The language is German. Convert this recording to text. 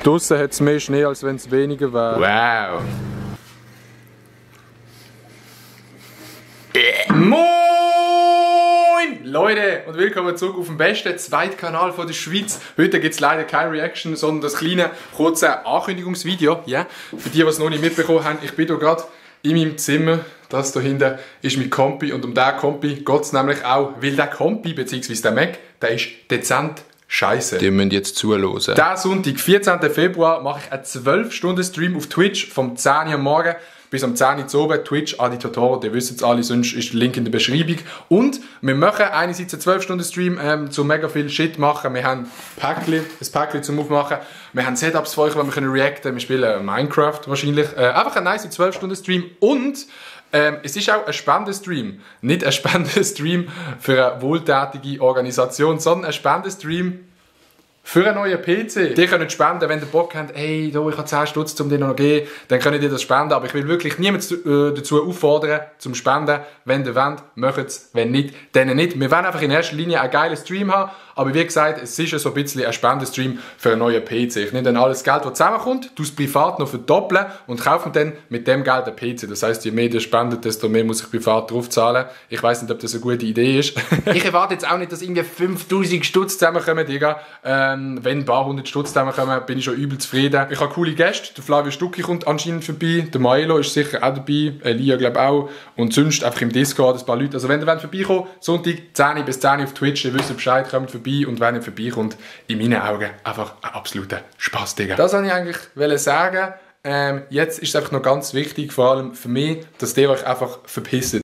Draussen hat es mehr Schnee, als wenn es weniger wäre. Wow! Moin Leute und willkommen zurück auf dem besten Zweitkanal von der Schweiz. Heute gibt es leider keine Reaction, sondern das kleine, kurze Ankündigungsvideo. Yeah. Für die, die es noch nicht mitbekommen haben, ich bin hier gerade in meinem Zimmer. Das hier hinten ist mein Kompi und um diesen Kompi geht es nämlich auch, weil der Kompi bzw. der Mac, der ist dezent scheiße. Die müssen jetzt zuhören. Diesen Sonntag, 14. Februar, mache ich einen 12-Stunden-Stream auf Twitch vom 10 Uhr am Morgen bis am 10 Uhr zu oben. Twitch, Adi Totoro, ihr wisst es alle, sonst ist der Link in der Beschreibung. Und wir machen einerseits einen 12-Stunden-Stream, zu mega viel Shit machen. Wir haben ein Päckchen zum Aufmachen. Wir haben Setups für euch, die wir reacten können. Wir spielen Minecraft wahrscheinlich. Einfach ein nice 12-Stunden-Stream. Und es ist auch ein Spendenstream. Nicht ein Spendenstream für eine wohltätige Organisation, sondern ein Spendenstream für einen neuen PC. Die können spenden, wenn ihr Bock habt, hey, da, ich habe 10 Stutz, um den noch zu geben, dann könnt ihr das spenden. Aber ich will wirklich niemanden dazu auffordern, zum Spenden. Wenn ihr wollt, macht es. Wenn nicht, dann nicht. Wir wollen einfach in erster Linie einen geilen Stream haben. Aber wie gesagt, es ist ja so ein bisschen ein Spendenstream für einen neuen PC. Ich nehme dann alles Geld, das zusammenkommt, tue es privat noch verdoppeln und kaufe dann mit dem Geld einen PC. Das heisst, je mehr ihr spendet, desto mehr muss ich privat drauf zahlen. Ich weiss nicht, ob das eine gute Idee ist. Ich erwarte jetzt auch nicht, dass irgendwie 5000 Stutz zusammenkommen, Digga. Wenn ein paar hundert Stutz zusammenkommen, bin ich schon übel zufrieden. Ich habe coole Gäste. Der Flavio Stucki kommt anscheinend vorbei. Der Maelo ist sicher auch dabei. Elia glaube auch. Und sonst einfach im Discord ein paar Leute. Also wenn ihr vorbeikommen wollt, Sonntag 10 bis 10 auf Twitch, ihr wisst Bescheid, kommt vorbei. Und wenn ihr vorbeikommt, in meinen Augen einfach ein absoluter Spaß, Digga. Das wollte ich eigentlich sagen. Jetzt ist es einfach noch ganz wichtig, vor allem für mich, dass ihr euch einfach verpisst.